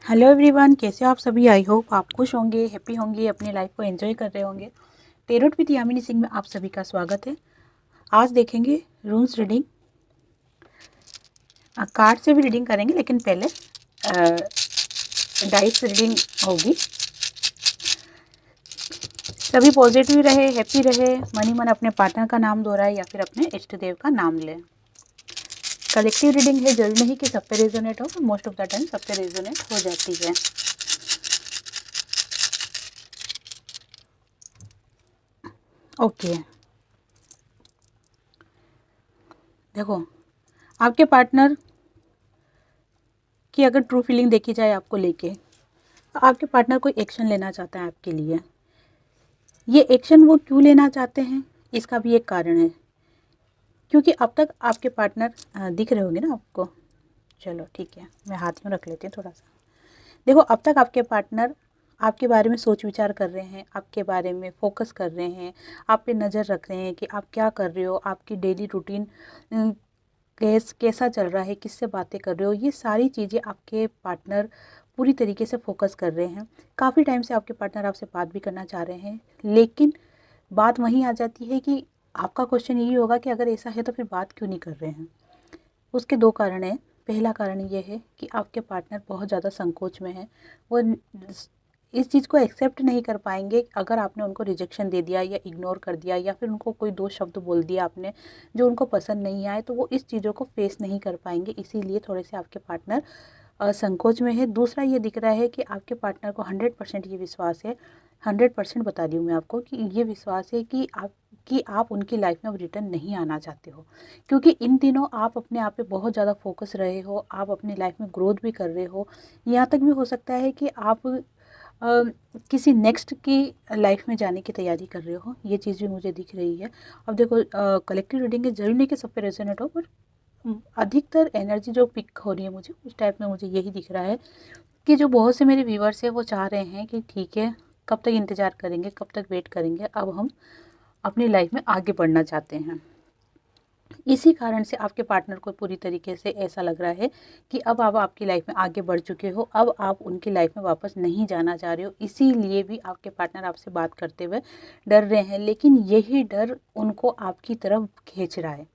Hello everyone, कैसे हो आप सभी। आई होप आप खुश होंगे, हैप्पी होंगे, अपनी लाइफ को एंजॉय कर रहे होंगे। टेरोट विद यामिनी सिंह में आप सभी का स्वागत है। आज देखेंगे रून्स रीडिंग। कार्ड से भी रीडिंग करेंगे, लेकिन पहले डाइस रीडिंग होगी। सभी पॉजिटिव रहे, हैप्पी रहे, मनी मन अपने पार्टनर का नाम दोहराए या फिर अपने इष्ट देव का नाम लें। कलेक्टिव रीडिंग है, जल्द नहीं कि सब पे रेजोनेट हो, मोस्ट ऑफ द टाइम सब पे रेजोनेट हो जाती है। ओके, देखो आपके पार्टनर की अगर ट्रू फीलिंग देखी जाए आपको लेके, तो आपके पार्टनर कोई एक्शन लेना चाहता है आपके लिए। ये एक्शन वो क्यों लेना चाहते हैं, इसका भी एक कारण है। क्योंकि अब तक आपके पार्टनर दिख रहे होंगे ना आपको। चलो ठीक है, मैं हाथ में रख लेती हूँ थोड़ा सा। देखो, अब तक आपके पार्टनर आपके बारे में सोच विचार कर रहे हैं, आपके बारे में फोकस कर रहे हैं, आप पे नज़र रख रहे हैं कि आप क्या कर रहे हो, आपकी डेली रूटीन कैसा चल रहा है, किससे बातें कर रहे हो। ये सारी चीज़ें आपके पार्टनर पूरी तरीके से फोकस कर रहे हैं। काफ़ी टाइम से आपके पार्टनर आपसे बात भी करना चाह रहे हैं, लेकिन बात वहीं आ जाती है कि आपका क्वेश्चन यही होगा कि अगर ऐसा है तो फिर बात क्यों नहीं कर रहे हैं। उसके दो कारण हैं। पहला कारण ये है कि आपके पार्टनर बहुत ज़्यादा संकोच में है। वो इस चीज़ को एक्सेप्ट नहीं कर पाएंगे अगर आपने उनको रिजेक्शन दे दिया या इग्नोर कर दिया या फिर उनको कोई दो शब्द बोल दिया आपने जो उनको पसंद नहीं आए, तो वो इस चीज़ों को फेस नहीं कर पाएंगे। इसीलिए थोड़े से आपके पार्टनर संकोच में है। दूसरा ये दिख रहा है कि आपके पार्टनर को 100% ये विश्वास है, 100% बता रही हूँ मैं आपको, कि ये विश्वास है कि आप उनकी लाइफ में अब रिटर्न नहीं आना चाहते हो। क्योंकि इन दिनों आप अपने आप पे बहुत ज़्यादा फोकस रहे हो, आप अपनी लाइफ में ग्रोथ भी कर रहे हो। यहाँ तक भी हो सकता है कि आप किसी नेक्स्ट की लाइफ में जाने की तैयारी कर रहे हो। ये चीज़ भी मुझे दिख रही है। अब देखो, कलेक्टिव रीडिंग है, जरूरी नहीं कि सब पे रेजोनेट हो, पर अधिकतर एनर्जी जो पिक हो रही है मुझे उस टाइप में मुझे यही दिख रहा है कि जो बहुत से मेरे व्यूवर्स हैं वो चाह रहे हैं कि ठीक है, कब तक इंतज़ार करेंगे, कब तक वेट करेंगे, अब हम अपनी लाइफ में आगे बढ़ना चाहते हैं। इसी कारण से आपके पार्टनर को पूरी तरीके से ऐसा लग रहा है कि अब आप आपकी लाइफ में आगे बढ़ चुके हो, अब आप उनकी लाइफ में वापस नहीं जाना चाह रहे हो। इसीलिए भी आपके पार्टनर आपसे बात करते हुए डर रहे हैं, लेकिन यही डर उनको आपकी तरफ खींच रहा है।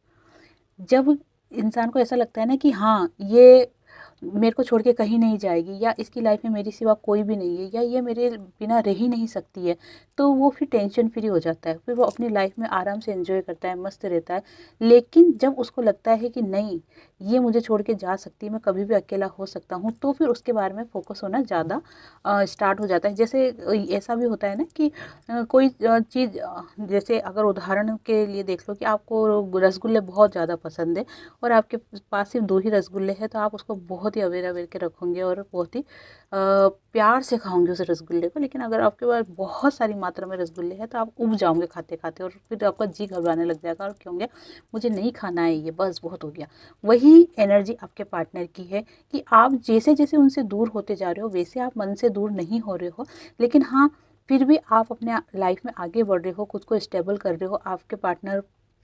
जब इंसान को ऐसा लगता है ना कि हाँ, ये मेरे को छोड़ के कहीं नहीं जाएगी, या इसकी लाइफ में मेरे सिवा कोई भी नहीं है, या ये मेरे बिना रह ही नहीं सकती है, तो वो फिर टेंशन फ्री हो जाता है, फिर वो अपनी लाइफ में आराम से एंजॉय करता है, मस्त रहता है। लेकिन जब उसको लगता है कि नहीं, ये मुझे छोड़ के जा सकती है, मैं कभी भी अकेला हो सकता हूँ, तो फिर उसके बारे में फोकस होना ज़्यादा स्टार्ट हो जाता है। जैसे ऐसा भी होता है ना कि कोई चीज़, जैसे अगर उदाहरण के लिए देख लो कि आपको रसगुल्ले बहुत ज़्यादा पसंद है और आपके पास सिर्फ 2 ही रसगुल्ले हैं, तो आप उसको बहुत ही अवेयर अवेयर के रखोगे और बहुत ही प्यार से खाओगे उस रसगुल्ले को। लेकिन अगर आपके पास बहुत सारी मात्रा में रसगुल्ले हैं तो आप उब जाओगे खाते खाते, और फिर आपका जी घबराने लग जाएगा और क्योंकि मुझे नहीं खाना है, ये बस बहुत हो गया। वही एनर्जी आपके पार्टनर की है कि आप जैसे जैसे उनसे दूर होते जा रहे हो, वैसे आप मन से दूर नहीं हो रहे हो, लेकिन हाँ, फिर भी आप अपने लाइफ में आगे बढ़ रहे हो, खुद को स्टेबल कर रहे हो। आपके पार्टनर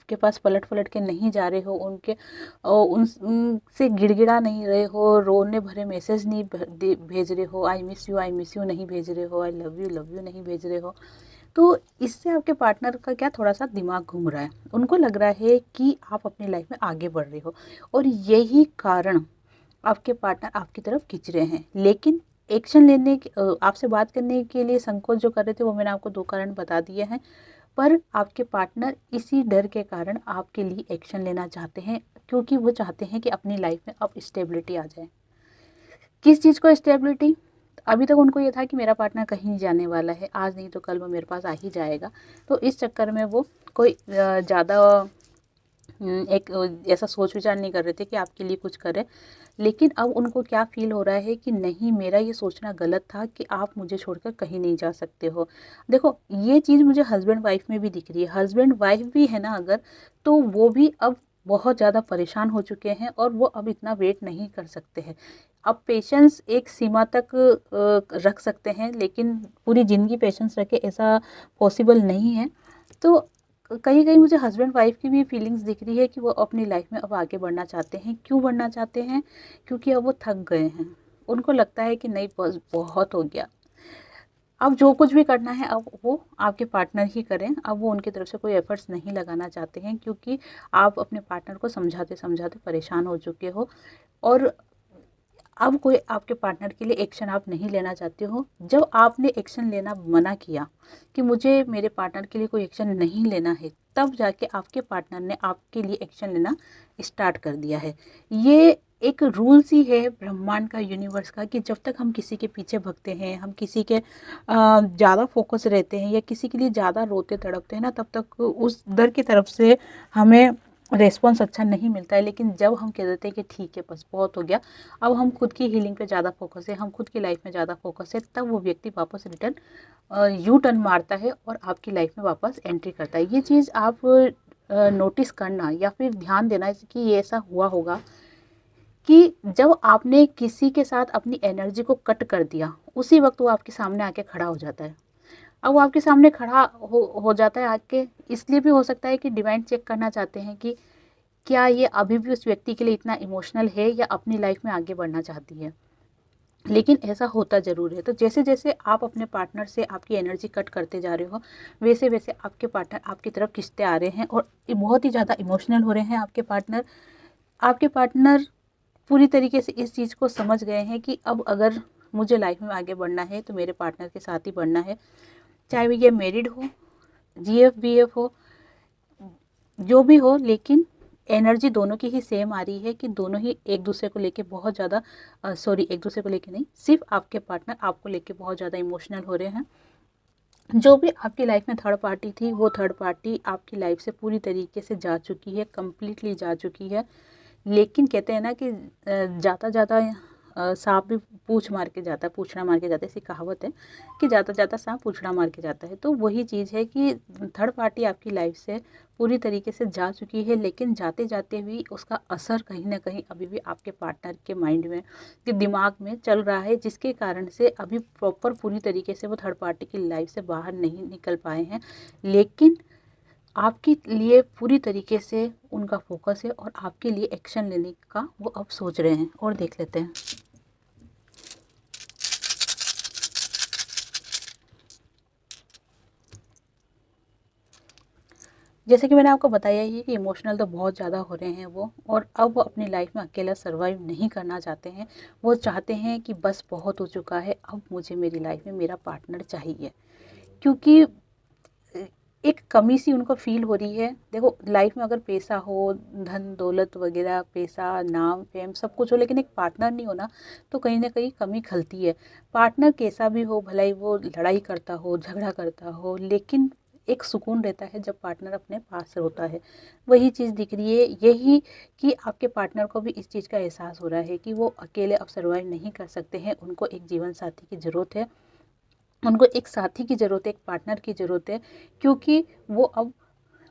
के पास पलट पलट के नहीं जा रहे हो, उनसे गिड़गिड़ा नहीं रहे हो, रोने भरे मैसेज नहीं भेज रहे हो, आई मिस यू नहीं भेज रहे हो, आई लव यू नहीं भेज रहे हो। तो इससे आपके पार्टनर का क्या, थोड़ा सा दिमाग घूम रहा है। उनको लग रहा है कि आप अपनी लाइफ में आगे बढ़ रहे हो, और यही कारण आपके पार्टनर आपकी तरफ खींच रहे हैं। लेकिन एक्शन लेने आपसे बात करने के लिए संकोच जो कर रहे थे, वो मैंने आपको 2 कारण बता दिए हैं। पर आपके पार्टनर इसी डर के कारण आपके लिए एक्शन लेना चाहते हैं, क्योंकि वो चाहते हैं कि अपनी लाइफ में अब स्टेबिलिटी आ जाए। किस चीज़ को स्टेबिलिटी? अभी तक उनको ये था कि मेरा पार्टनर कहीं नहीं जाने वाला है, आज नहीं तो कल वो मेरे पास आ ही जाएगा। तो इस चक्कर में वो कोई ज़्यादा एक ऐसा सोच विचार नहीं कर रहे थे कि आपके लिए कुछ करें। लेकिन अब उनको क्या फ़ील हो रहा है कि नहीं, मेरा ये सोचना गलत था कि आप मुझे छोड़कर कहीं नहीं जा सकते हो। देखो, ये चीज़ मुझे हस्बैंड वाइफ़ में भी दिख रही है। हस्बैंड वाइफ़ भी है ना अगर, तो वो भी अब बहुत ज़्यादा परेशान हो चुके हैं और वो अब इतना वेट नहीं कर सकते हैं। अब पेशेंस एक सीमा तक रख सकते हैं, लेकिन पूरी ज़िंदगी पेशेंस रखें ऐसा पॉसिबल नहीं है। तो कहीं कहीं मुझे हस्बैंड वाइफ की भी फीलिंग्स दिख रही है कि वो अपनी लाइफ में अब आगे बढ़ना चाहते हैं। क्यों बढ़ना चाहते हैं? क्योंकि अब वो थक गए हैं। उनको लगता है कि नहीं बस बहुत हो गया, अब जो कुछ भी करना है अब वो आपके पार्टनर ही करें। अब वो उनकी तरफ से कोई एफर्ट्स नहीं लगाना चाहते हैं, क्योंकि आप अपने पार्टनर को समझाते समझाते परेशान हो चुके हो और अब कोई आपके पार्टनर के लिए एक्शन आप नहीं लेना चाहते हो। जब आपने एक्शन लेना मना किया कि मुझे मेरे पार्टनर के लिए कोई एक्शन नहीं लेना है, तब जाके आपके पार्टनर ने आपके लिए एक्शन लेना स्टार्ट कर दिया है। ये एक रूल्स ही है ब्रह्मांड का, यूनिवर्स का, कि जब तक हम किसी के पीछे भगते हैं, हम किसी के ज़्यादा फोकस रहते हैं या किसी के लिए ज़्यादा रोते तड़पते हैं ना, तब तक उस दर की तरफ से हमें रेस्पॉन्स अच्छा नहीं मिलता है। लेकिन जब हम कह देते हैं कि ठीक है बस बहुत हो गया, अब हम खुद की हीलिंग पे ज़्यादा फोकस है, हम खुद की लाइफ में ज़्यादा फोकस है, तब वो व्यक्ति वापस रिटर्न यू टर्न मारता है और आपकी लाइफ में वापस एंट्री करता है। ये चीज़ आप नोटिस करना या फिर ध्यान देना कि ये ऐसा हुआ होगा कि जब आपने किसी के साथ अपनी एनर्जी को कट कर दिया, उसी वक्त वो आपके सामने आके खड़ा हो जाता है। अब वो आपके सामने खड़ा हो जाता है आके, इसलिए भी हो सकता है कि डिवाइन चेक करना चाहते हैं कि क्या ये अभी भी उस व्यक्ति के लिए इतना इमोशनल है या अपनी लाइफ में आगे बढ़ना चाहती है। लेकिन ऐसा होता ज़रूर है। तो जैसे जैसे आप अपने पार्टनर से आपकी एनर्जी कट करते जा रहे हो, वैसे वैसे आपके पार्टनर आपकी तरफ खिंचते आ रहे हैं और बहुत ही ज़्यादा इमोशनल हो रहे हैं आपके पार्टनर। आपके पार्टनर पूरी तरीके से इस चीज़ को समझ गए हैं कि अब अगर मुझे लाइफ में आगे बढ़ना है तो मेरे पार्टनर के साथ ही बढ़ना है, चाहे वो ये मैरिड हो, जीएफ बीएफ हो, जो भी हो। लेकिन एनर्जी दोनों की ही सेम आ रही है कि दोनों ही एक दूसरे को लेके बहुत ज़्यादा एक दूसरे को लेके नहीं, सिर्फ आपके पार्टनर आपको लेके बहुत ज़्यादा इमोशनल हो रहे हैं। जो भी आपकी लाइफ में थर्ड पार्टी थी, वो थर्ड पार्टी आपकी लाइफ से पूरी तरीके से जा चुकी है, कम्प्लीटली जा चुकी है। लेकिन कहते हैं ना कि जाता जाता सांप भी पूँछ मार के जाता है, पूँछड़ा मार के जाता है, ऐसी कहावत है कि जाता जाता सांप पूँछड़ा मार के जाता है। तो वही चीज़ है कि थर्ड पार्टी आपकी लाइफ से पूरी तरीके से जा चुकी है, लेकिन जाते जाते भी उसका असर कहीं ना कहीं अभी भी आपके पार्टनर के माइंड में, के दिमाग में चल रहा है, जिसके कारण से अभी प्रॉपर पूरी तरीके से वो थर्ड पार्टी की लाइफ से बाहर नहीं निकल पाए हैं। लेकिन आपके लिए पूरी तरीके से उनका फोकस है और आपके लिए एक्शन लेने का वो अब सोच रहे हैं। और देख लेते हैं। जैसे कि मैंने आपको बताया ही कि इमोशनल तो बहुत ज़्यादा हो रहे हैं वो, और अब वो अपनी लाइफ में अकेला सर्वाइव नहीं करना चाहते हैं। वो चाहते हैं कि बस बहुत हो चुका है, अब मुझे मेरी लाइफ में मेरा पार्टनर चाहिए। क्योंकि एक कमी सी उनको फील हो रही है। देखो लाइफ में अगर पैसा हो, धन दौलत वगैरह, पैसा नाम फेम सब कुछ हो, लेकिन एक पार्टनर नहीं होना तो कहीं ना कहीं कमी खलती है। पार्टनर कैसा भी हो, भले ही वो लड़ाई करता हो, झगड़ा करता हो, लेकिन एक सुकून रहता है जब पार्टनर अपने पास होता है। वही चीज़ दिख रही है, यही कि आपके पार्टनर को भी इस चीज़ का एहसास हो रहा है कि वो अकेले अब सर्वाइव नहीं कर सकते हैं, उनको एक जीवन साथी की ज़रूरत है, उनको एक साथी की ज़रूरत है, एक पार्टनर की ज़रूरत है। क्योंकि वो अब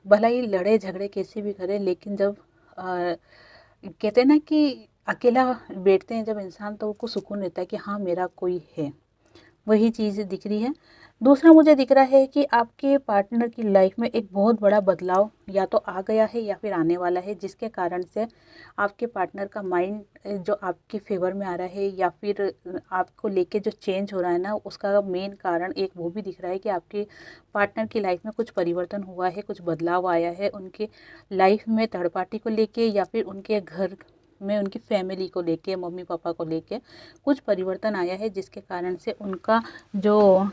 भला ही लड़े झगड़े कैसे भी करें, लेकिन जब कहते हैं ना कि अकेला बैठते हैं जब इंसान, तो उसको सुकून रहता है कि हाँ मेरा कोई है। वही चीज़ दिख रही है। दूसरा मुझे दिख रहा है कि आपके पार्टनर की लाइफ में एक बहुत बड़ा बदलाव या तो आ गया है या फिर आने वाला है, जिसके कारण से आपके पार्टनर का माइंड जो आपके फेवर में आ रहा है या फिर आपको लेके जो चेंज हो रहा है ना, उसका मेन कारण एक वो भी दिख रहा है कि आपके पार्टनर की लाइफ में कुछ परिवर्तन हुआ है, कुछ बदलाव आया है उनके लाइफ में थर्ड पार्टी को लेके, या फिर उनके घर में उनकी फैमिली को लेके, मम्मी पापा को लेके कुछ परिवर्तन आया है, जिसके कारण से उनका जो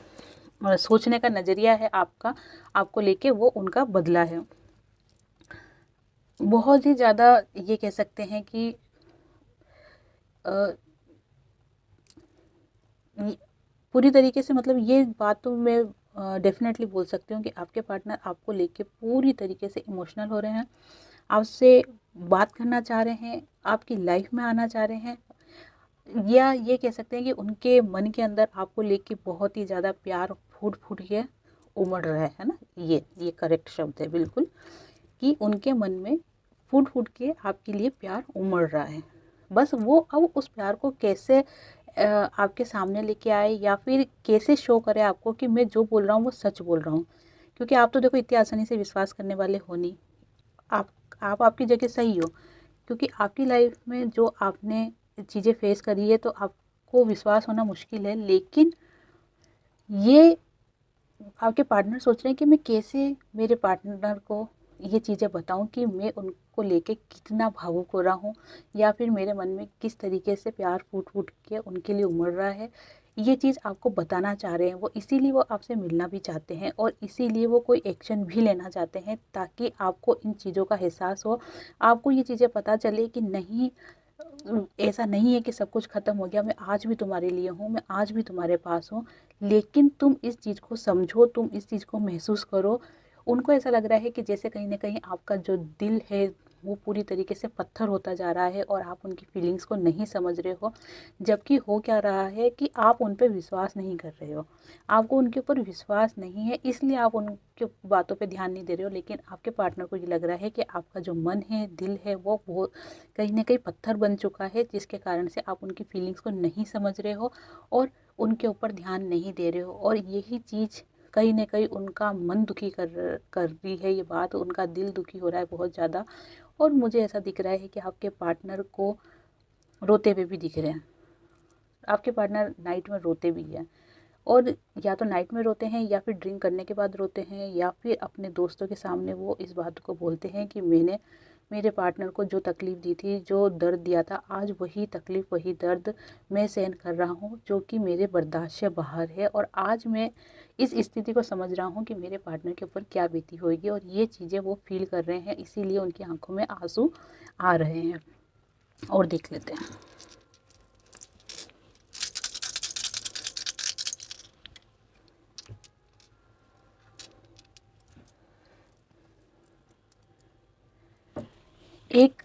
सोचने का नज़रिया है आपको लेके, वो उनका बदला है। बहुत ही ज़्यादा ये कह सकते हैं कि पूरी तरीके से, मतलब ये बात तो मैं डेफिनेटली बोल सकती हूँ कि आपके पार्टनर आपको लेके पूरी तरीके से इमोशनल हो रहे हैं, आपसे बात करना चाह रहे हैं, आपकी लाइफ में आना चाह रहे हैं, या ये कह सकते हैं कि उनके मन के अंदर आपको लेके बहुत ही ज़्यादा प्यार फूट फूट के उमड़ रहा है ना। ये करेक्ट शब्द है बिल्कुल, कि उनके मन में फूट फूट के आपके लिए प्यार उमड़ रहा है। बस वो अब उस प्यार को कैसे आपके सामने लेके आए, या फिर कैसे शो करे आपको कि मैं जो बोल रहा हूँ वो सच बोल रहा हूँ। क्योंकि आप तो देखो इतनी आसानी से विश्वास करने वाले हो नहीं। आप आपकी जगह सही हो, क्योंकि आपकी लाइफ में जो आपने चीज़ें फेस करी है, तो आपको आपको विश्वास होना मुश्किल है, लेकिन ये आपके पार्टनर सोच रहे हैं कि मैं कैसे मेरे पार्टनर को ये चीज़ें बताऊं कि मैं उनको लेके कितना भावुक हो रहा हूँ, या फिर मेरे मन में किस तरीके से प्यार फूट फूट के उनके लिए उमड़ रहा है। ये चीज़ आपको बताना चाह रहे हैं वो, इसीलिए वो आपसे मिलना भी चाहते हैं और इसीलिए वो कोई एक्शन भी लेना चाहते हैं, ताकि आपको इन चीज़ों का एहसास हो, आपको ये चीज़ें पता चले कि नहीं, ऐसा नहीं है कि सब कुछ ख़त्म हो गया, मैं आज भी तुम्हारे लिए हूँ, मैं आज भी तुम्हारे पास हूँ। लेकिन तुम इस चीज़ को समझो, तुम इस चीज़ को महसूस करो। उनको ऐसा लग रहा है कि जैसे कहीं न कहीं आपका जो दिल है वो पूरी तरीके से पत्थर होता जा रहा है और आप उनकी फीलिंग्स को नहीं समझ रहे हो। जबकि हो क्या रहा है कि आप उन पे विश्वास नहीं कर रहे हो। आपको उनके ऊपर विश्वास नहीं है, इसलिए आप उनकी बातों पे ध्यान नहीं दे रहे हो। लेकिन आपके पार्टनर को ये लग रहा है कि आपका जो मन है, दिल है, वो कहीं न कहीं पत्थर बन चुका है, जिसके कारण से आप उनकी फीलिंग्स को नहीं समझ रहे हो और उनके ऊपर ध्यान नहीं दे रहे हो। और यही चीज़ कहीं न कहीं उनका मन दुखी कर रही है, ये बात, उनका दिल दुखी हो रहा है बहुत ज़्यादा। और मुझे ऐसा दिख रहा है कि आपके पार्टनर को रोते हुए भी दिख रहे हैं। आपके पार्टनर नाइट में रोते भी हैं, और या तो नाइट में रोते हैं, या फिर ड्रिंक करने के बाद रोते हैं, या फिर अपने दोस्तों के सामने वो इस बात को बोलते हैं कि मैंने मेरे पार्टनर को जो तकलीफ़ दी थी, जो दर्द दिया था, आज वही तकलीफ़, वही दर्द मैं सहन कर रहा हूँ, जो कि मेरे बर्दाश्त से बाहर है। और आज मैं इस स्थिति को समझ रहा हूँ कि मेरे पार्टनर के ऊपर क्या बीती होगी, और ये चीज़ें वो फ़ील कर रहे हैं, इसीलिए उनकी आँखों में आँसू आ रहे हैं। और देख लेते हैं। एक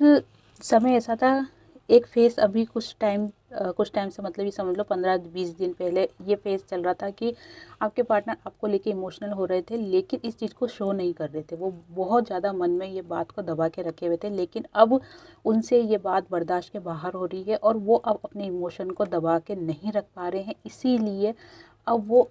समय ऐसा था, एक फ़ेज़ अभी कुछ टाइम से, मतलब ये समझ लो 15-20 दिन पहले ये फ़ेज़ चल रहा था कि आपके पार्टनर आपको लेके इमोशनल हो रहे थे, लेकिन इस चीज़ को शो नहीं कर रहे थे। वो बहुत ज़्यादा मन में ये बात को दबा के रखे हुए थे, लेकिन अब उनसे ये बात बर्दाश्त के बाहर हो रही है और वो अब अपने इमोशन को दबा के नहीं रख पा रहे हैं। इसीलिए अब वो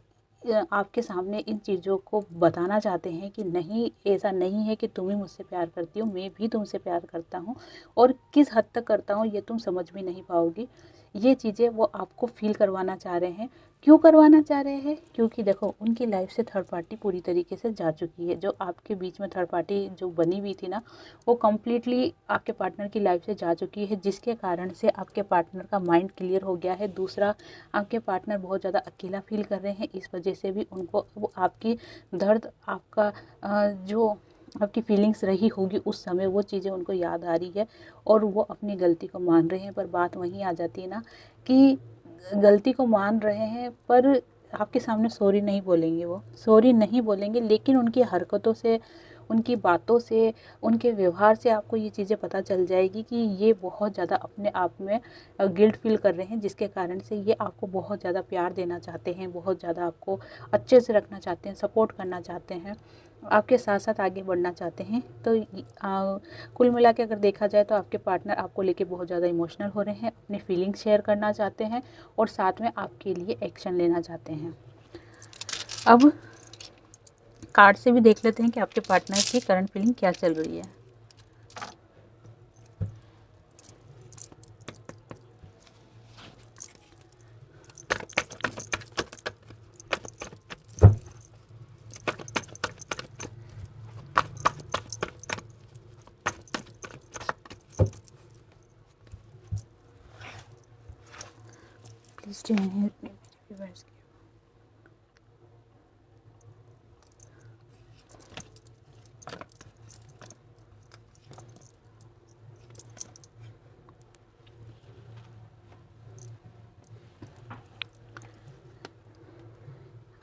आपके सामने इन चीज़ों को बताना चाहते हैं कि नहीं, ऐसा नहीं है कि तुम ही मुझसे प्यार करती हो, मैं भी तुमसे प्यार करता हूँ, और किस हद तक करता हूँ ये तुम समझ भी नहीं पाओगी। ये चीज़ें वो आपको फ़ील करवाना चाह रहे हैं। क्यों करवाना चाह रहे हैं? क्योंकि देखो, उनकी लाइफ़ से थर्ड पार्टी पूरी तरीके से जा चुकी है। जो आपके बीच में थर्ड पार्टी जो बनी हुई थी ना, वो कम्प्लीटली आपके पार्टनर की लाइफ़ से जा चुकी है, जिसके कारण से आपके पार्टनर का माइंड क्लियर हो गया है। दूसरा, आपके पार्टनर बहुत ज़्यादा अकेला फ़ील कर रहे हैं, इस वजह से भी उनको वो आपकी दर्द, आपका जो आपकी फीलिंग्स रही होगी उस समय, वो चीज़ें उनको याद आ रही है और वो अपनी गलती को मान रहे हैं। पर बात वहीं आ जाती है ना कि गलती को मान रहे हैं, पर आपके सामने सॉरी नहीं बोलेंगे, वो सॉरी नहीं बोलेंगे, लेकिन उनकी हरकतों से, उनकी बातों से, उनके व्यवहार से आपको ये चीज़ें पता चल जाएगी कि ये बहुत ज़्यादा अपने आप में गिल्ट फील कर रहे हैं, जिसके कारण से ये आपको बहुत ज़्यादा प्यार देना चाहते हैं, बहुत ज़्यादा आपको अच्छे से रखना चाहते हैं, सपोर्ट करना चाहते हैं, आपके साथ साथ आगे बढ़ना चाहते हैं। तो कुल मिला के अगर देखा जाए तो आपके पार्टनर आपको लेके बहुत ज़्यादा इमोशनल हो रहे हैं, अपनी फीलिंग्स शेयर करना चाहते हैं और साथ में आपके लिए एक्शन लेना चाहते हैं। अब कार्ड से भी देख लेते हैं कि आपके पार्टनर की करंट फीलिंग क्या चल रही है। Please help me.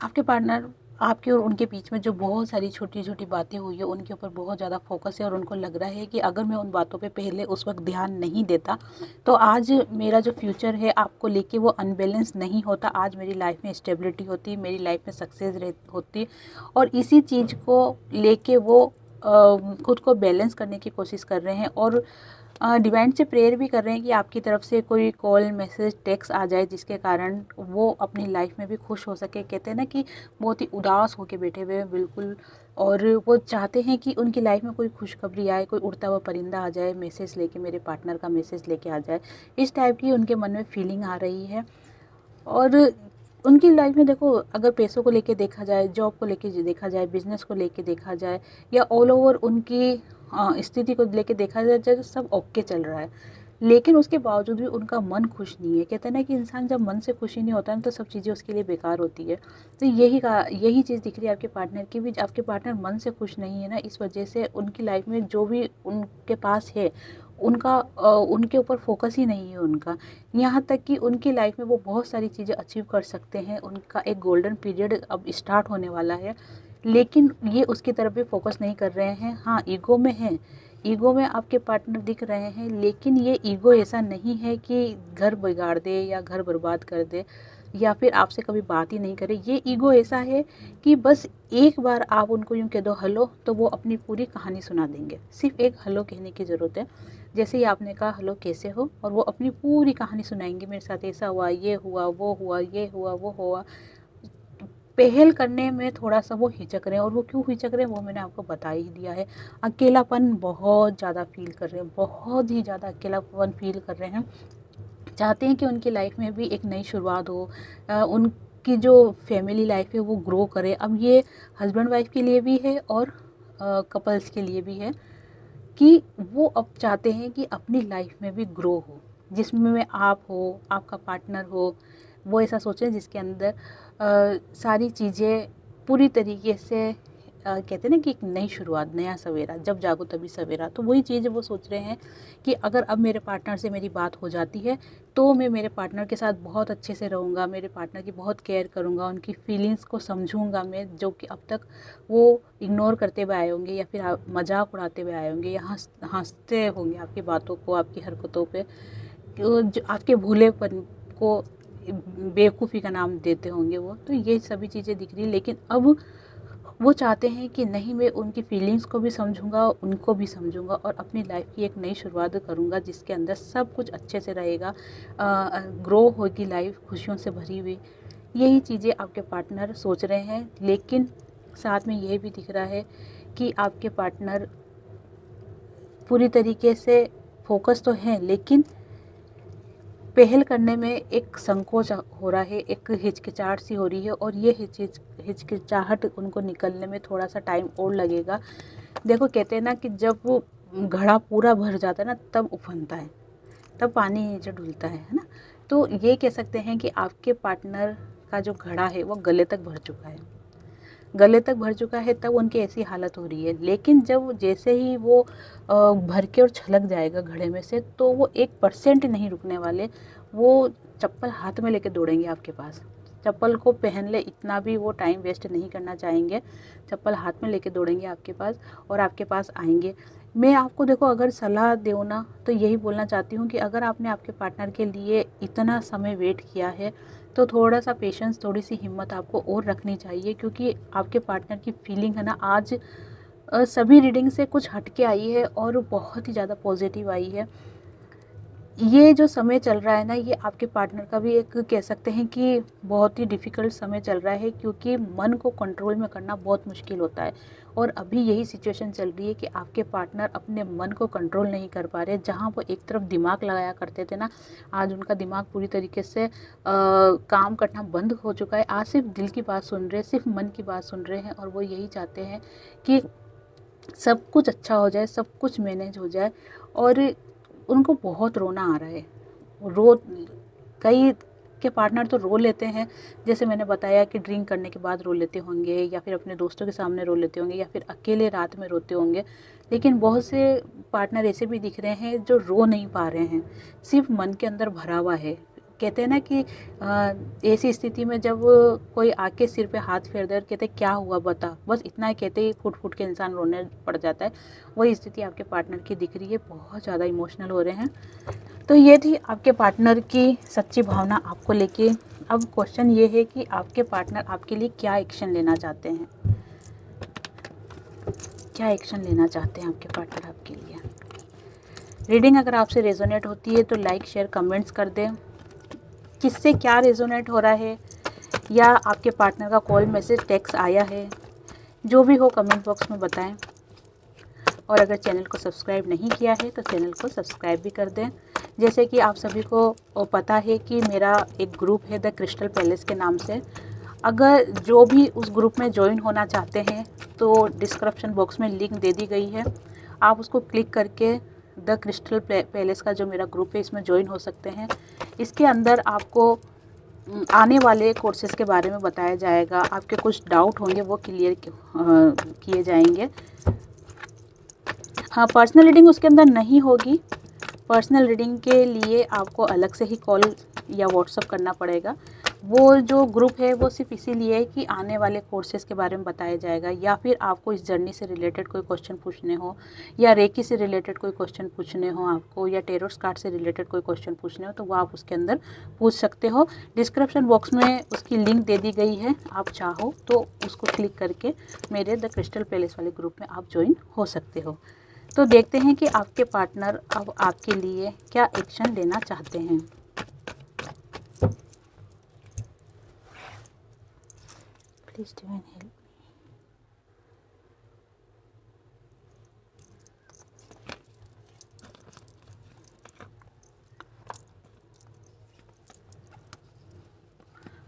आपके पार्टनर, आपके और उनके बीच में जो बहुत सारी छोटी-छोटी बातें हुई है, उनके ऊपर बहुत ज़्यादा फ़ोकस है और उनको लग रहा है कि अगर मैं उन बातों पे पहले उस वक़्त ध्यान नहीं देता, तो आज मेरा जो फ्यूचर है आपको लेके वो अनबैलेंस नहीं होता। आज मेरी लाइफ़ में स्टेबिलिटी होती, मेरी लाइफ़ में सक्सेस होती, और इसी चीज़ को लेके वो खुद को बैलेंस करने की कोशिश कर रहे हैं और डिवाइन से प्रेयर भी कर रहे हैं कि आपकी तरफ से कोई कॉल, मैसेज, टेक्स्ट आ जाए, जिसके कारण वो अपनी लाइफ में भी खुश हो सके। कहते हैं ना कि बहुत ही उदास होके बैठे हुए हैं बिल्कुल, और वो चाहते हैं कि उनकी लाइफ में कोई खुशखबरी आए, कोई उड़ता हुआ परिंदा आ जाए, मैसेज लेके, मेरे पार्टनर का मैसेज लेके आ जाए। इस टाइप की उनके मन में फीलिंग आ रही है। और उनकी लाइफ में देखो, अगर पैसों को लेके देखा जाए, जॉब को लेके देखा जाए, बिजनेस को लेके देखा जाए, या ऑल ओवर उनकी स्थिति को लेके देखा जाए, तो सब ओके चल रहा है, लेकिन उसके बावजूद भी उनका मन खुश नहीं है। कहते हैं ना कि इंसान जब मन से खुशी नहीं होता है तो सब चीज़ें उसके लिए बेकार होती है। तो यही चीज़ दिख रही है आपके पार्टनर की भी। आपके पार्टनर मन से खुश नहीं है ना, इस वजह से उनकी लाइफ में जो भी उनके पास है उनके ऊपर फोकस ही नहीं है उनका। यहाँ तक कि उनकी लाइफ में वो बहुत सारी चीज़ें अचीव कर सकते हैं, उनका एक गोल्डन पीरियड अब स्टार्ट होने वाला है, लेकिन ये उसकी तरफ भी फोकस नहीं कर रहे हैं। हाँ, ईगो में है, ईगो में आपके पार्टनर दिख रहे हैं, लेकिन ये ईगो ऐसा नहीं है कि घर बिगाड़ दे या घर बर्बाद कर दे या फिर आपसे कभी बात ही नहीं करे। ये ईगो ऐसा है कि बस एक बार आप उनको यूँ कह दो हेलो, तो वो अपनी पूरी कहानी सुना देंगे। सिर्फ एक हेलो कहने की ज़रूरत है। जैसे ही आपने कहा हेलो कैसे हो, और वो अपनी पूरी कहानी सुनाएंगे, मेरे साथ ऐसा हुआ, ये हुआ, वो हुआ, ये हुआ, वो हुआ। पहल करने में थोड़ा सा वो हिचक रहे हैं, और वो क्यों हिचक रहे हैं वो मैंने आपको बता ही दिया है। अकेलापन बहुत ज़्यादा फील कर रहे हैं, बहुत ही ज़्यादा अकेलापन फील कर रहे हैं। चाहते हैं कि उनकी लाइफ में भी एक नई शुरुआत हो, उनकी जो फैमिली लाइफ है वो ग्रो करे। अब ये हस्बैंड वाइफ के लिए भी है और कपल्स के लिए भी है कि वो अब चाहते हैं कि अपनी लाइफ में भी ग्रो हो, जिसमें आप हो, आपका पार्टनर हो। वो ऐसा सोचें जिसके अंदर सारी चीज़ें पूरी तरीके से कहते हैं ना कि एक नई शुरुआत, नया सवेरा, जब जागो तभी सवेरा। तो वही चीज़ वो सोच रहे हैं कि अगर अब मेरे पार्टनर से मेरी बात हो जाती है तो मैं मेरे पार्टनर के साथ बहुत अच्छे से रहूँगा, मेरे पार्टनर की बहुत केयर करूँगा, उनकी फीलिंग्स को समझूंगा मैं, जो कि अब तक वो इग्नोर करते हुए आए होंगे या फिर मजाक उड़ाते हुए आए होंगे या हंसते होंगे आपकी बातों को, आपकी हरकतों पे, जो आपके भूलेपन को बेवकूफ़ी का नाम देते होंगे वो। तो ये सभी चीज़ें दिख रही, लेकिन अब वो चाहते हैं कि नहीं, मैं उनकी फीलिंग्स को भी समझूंगा, उनको भी समझूंगा, और अपनी लाइफ की एक नई शुरुआत करूंगा जिसके अंदर सब कुछ अच्छे से रहेगा, ग्रो होगी लाइफ खुशियों से भरी हुई। यही चीज़ें आपके पार्टनर सोच रहे हैं, लेकिन साथ में यह भी दिख रहा है कि आपके पार्टनर पूरी तरीके से फोकस तो हैं, लेकिन पहल करने में एक संकोच हो रहा है, एक हिचकिचाहट सी हो रही है, और ये हिचकिचाहट उनको निकलने में थोड़ा सा टाइम और लगेगा। देखो, कहते हैं ना कि जब वो घड़ा पूरा भर जाता है ना, तब उफनता है, तब पानी नीचे डुलता है ना। तो ये कह सकते हैं कि आपके पार्टनर का जो घड़ा है वो गले तक भर चुका है, गले तक भर चुका है, तब उनकी ऐसी हालत हो रही है। लेकिन जब जैसे ही वो भर के और छलक जाएगा घड़े में से, तो वो 1% नहीं रुकने वाले। वो चप्पल हाथ में लेके दौड़ेंगे आपके पास, चप्पल को पहन ले, इतना भी वो टाइम वेस्ट नहीं करना चाहेंगे। चप्पल हाथ में लेके दौड़ेंगे आपके पास और आपके पास आएंगे। मैं आपको देखो अगर सलाह दूँ ना, तो यही बोलना चाहती हूँ कि अगर आपने आपके पार्टनर के लिए इतना समय वेट किया है तो थोड़ा सा पेशेंस, थोड़ी सी हिम्मत आपको और रखनी चाहिए, क्योंकि आपके पार्टनर की फीलिंग है ना, आज सभी रीडिंग से कुछ हट के आई है और बहुत ही ज़्यादा पॉजिटिव आई है। ये जो समय चल रहा है ना, ये आपके पार्टनर का भी एक कह सकते हैं कि बहुत ही डिफ़िकल्ट समय चल रहा है, क्योंकि मन को कंट्रोल में करना बहुत मुश्किल होता है। और अभी यही सिचुएशन चल रही है कि आपके पार्टनर अपने मन को कंट्रोल नहीं कर पा रहे। जहाँ वो एक तरफ दिमाग लगाया करते थे ना, आज उनका दिमाग पूरी तरीके से काम करना बंद हो चुका है। आज सिर्फ दिल की बात सुन रहे हैं, सिर्फ मन की बात सुन रहे हैं, और वो यही चाहते हैं कि सब कुछ अच्छा हो जाए, सब कुछ मैनेज हो जाए। और उनको बहुत रोना आ रहा है, कई के पार्टनर तो रो लेते हैं, जैसे मैंने बताया कि ड्रिंक करने के बाद रो लेते होंगे, या फिर अपने दोस्तों के सामने रो लेते होंगे, या फिर अकेले रात में रोते होंगे। लेकिन बहुत से पार्टनर ऐसे भी दिख रहे हैं जो रो नहीं पा रहे हैं, सिर्फ मन के अंदर भरा हुआ है। कहते हैं ना कि ऐसी स्थिति में जब कोई आके सिर पे हाथ फेर दे और कहते क्या हुआ बता, बस इतना ही कहते ही फुट फुट के इंसान रोने पड़ जाता है। वही स्थिति आपके पार्टनर की दिख रही है, बहुत ज़्यादा इमोशनल हो रहे हैं। तो ये थी आपके पार्टनर की सच्ची भावना आपको लेके। अब क्वेश्चन ये है कि आपके पार्टनर आपके लिए क्या एक्शन लेना चाहते हैं, क्या एक्शन लेना चाहते हैं आपके पार्टनर आपके लिए। रीडिंग अगर आपसे रेजोनेट होती है तो लाइक शेयर कमेंट्स कर दें, किससे क्या रेजोनेट हो रहा है, या आपके पार्टनर का कॉल मैसेज टेक्स्ट आया है, जो भी हो कमेंट बॉक्स में बताएं। और अगर चैनल को सब्सक्राइब नहीं किया है तो चैनल को सब्सक्राइब भी कर दें, जैसे कि आप सभी को पता है कि मेरा एक ग्रुप है द क्रिस्टल पैलेस के नाम से। अगर जो भी उस ग्रुप में ज्वाइन होना चाहते हैं तो डिस्क्रिप्शन बॉक्स में लिंक दे दी गई है, आप उसको क्लिक करके द क्रिस्टल पैलेस का जो मेरा ग्रुप है इसमें ज्वाइन हो सकते हैं। इसके अंदर आपको आने वाले कोर्सेज के बारे में बताया जाएगा, आपके कुछ डाउट होंगे वो क्लियर किए जाएंगे। हाँ, पर्सनल रीडिंग उसके अंदर नहीं होगी। पर्सनल रीडिंग के लिए आपको अलग से ही कॉल या व्हाट्सअप करना पड़ेगा। वो जो ग्रुप है वो सिर्फ इसीलिए है कि आने वाले कोर्सेज के बारे में बताया जाएगा, या फिर आपको इस जर्नी से रिलेटेड कोई क्वेश्चन पूछने हो, या रेकी से रिलेटेड कोई क्वेश्चन पूछने हो आपको, या टेरोट कार्ड से रिलेटेड कोई क्वेश्चन पूछने हो तो वो आप उसके अंदर पूछ सकते हो। डिस्क्रिप्शन बॉक्स में उसकी लिंक दे दी गई है, आप चाहो तो उसको क्लिक करके मेरे द क्रिस्टल पैलेस वाले ग्रुप में आप ज्वाइन हो सकते हो। तो देखते हैं कि आपके पार्टनर अब आपके लिए क्या एक्शन लेना चाहते हैं। Please divine help.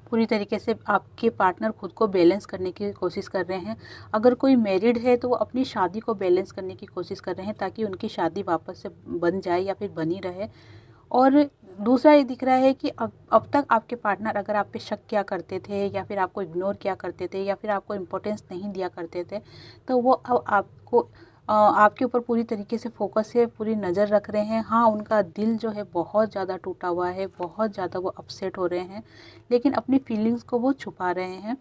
पूरी तरीके से आपके पार्टनर खुद को बैलेंस करने की कोशिश कर रहे हैं। अगर कोई मैरिड है तो वो अपनी शादी को बैलेंस करने की कोशिश कर रहे हैं ताकि उनकी शादी वापस से बन जाए या फिर बनी रहे। और दूसरा ये दिख रहा है कि अब तक आपके पार्टनर अगर आप पे शक किया करते थे, या फिर आपको इग्नोर किया करते थे, या फिर आपको इम्पोर्टेंस नहीं दिया करते थे, तो वो अब आपके ऊपर पूरी तरीके से फोकस है, पूरी नज़र रख रहे हैं। हाँ, उनका दिल जो है बहुत ज़्यादा टूटा हुआ है, बहुत ज़्यादा वो अपसेट हो रहे हैं, लेकिन अपनी फीलिंग्स को वो छुपा रहे हैं।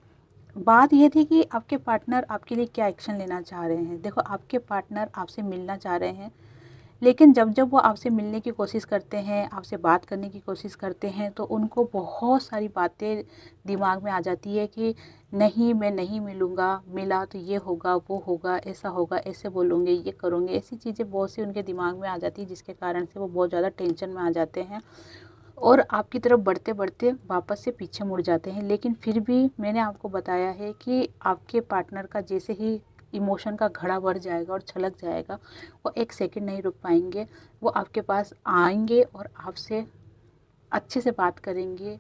बात ये थी कि आपके पार्टनर आपके लिए क्या एक्शन लेना चाह रहे हैं। देखो, आपके पार्टनर आपसे मिलना चाह रहे हैं, लेकिन जब वो आपसे मिलने की कोशिश करते हैं, आपसे बात करने की कोशिश करते हैं, तो उनको बहुत सारी बातें दिमाग में आ जाती है कि नहीं, मैं नहीं मिलूँगा, मिला तो ये होगा, वो होगा, ऐसे बोलूँगे, ये करूँगे। ऐसी चीज़ें बहुत सी उनके दिमाग में आ जाती है, जिसके कारण से वो बहुत ज़्यादा टेंशन में आ जाते हैं और आपकी तरफ बढ़ते बढ़ते वापस से पीछे मुड़ जाते हैं। लेकिन फिर भी मैंने आपको बताया है कि आपके पार्टनर का जैसे ही इमोशन का घड़ा बढ़ जाएगा और छलक जाएगा, वो एक सेकंड नहीं रुक पाएंगे। वो आपके पास आएंगे और आपसे अच्छे से बात करेंगे,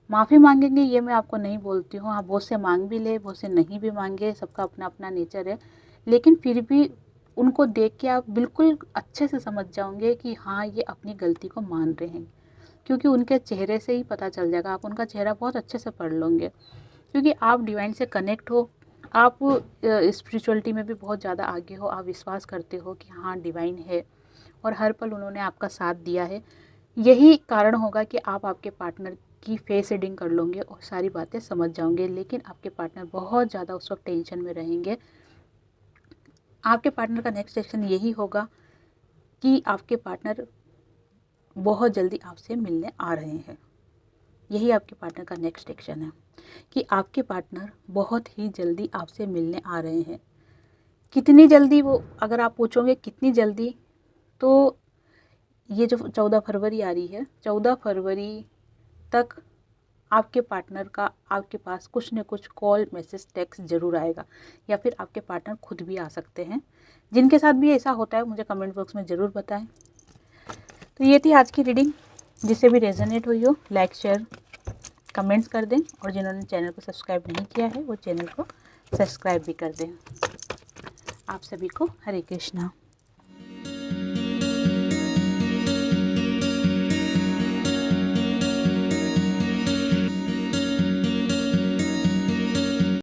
माफ़ी मांगेंगे। ये मैं आपको नहीं बोलती हूँ, हाँ, बहुत से मांग भी ले, बहुत से नहीं भी मांगे, सबका अपना अपना नेचर है। लेकिन फिर भी उनको देख के आप बिल्कुल अच्छे से समझ जाओगे कि हाँ, ये अपनी गलती को मान रहे हैं, क्योंकि उनके चेहरे से ही पता चल जाएगा। आप उनका चेहरा बहुत अच्छे से पढ़ लोगे, क्योंकि आप डिवाइन से कनेक्ट हो, आप स्पिरिचुअलिटी में भी बहुत ज़्यादा आगे हो, आप विश्वास करते हो कि हाँ, डिवाइन है और हर पल उन्होंने आपका साथ दिया है। यही कारण होगा कि आप आपके पार्टनर की फेस रीडिंग कर लोगे और सारी बातें समझ जाओगे। लेकिन आपके पार्टनर बहुत ज़्यादा उस वक्त टेंशन में रहेंगे। आपके पार्टनर का नेक्स्ट एक्शन यही होगा कि आपके पार्टनर बहुत जल्दी आपसे मिलने आ रहे हैं। यही आपके पार्टनर का नेक्स्ट एक्शन है कि आपके पार्टनर बहुत ही जल्दी आपसे मिलने आ रहे हैं। कितनी जल्दी, वो अगर आप पूछोगे कितनी जल्दी, तो ये जो 14 फरवरी आ रही है, 14 फरवरी तक आपके पार्टनर का आपके पास कुछ न कुछ कॉल, मैसेज, टेक्स्ट ज़रूर आएगा, या फिर आपके पार्टनर खुद भी आ सकते हैं। जिनके साथ भी ऐसा होता है मुझे कमेंट बॉक्स में ज़रूर बताएं। तो ये थी आज की रीडिंग। जिससे भी रेजोनेट हुई हो, लाइक, शेयर, कमेंट्स कर दें, और जिन्होंने चैनल को सब्सक्राइब नहीं किया है वो चैनल को सब्सक्राइब भी कर दें। आप सभी को हरे कृष्णा।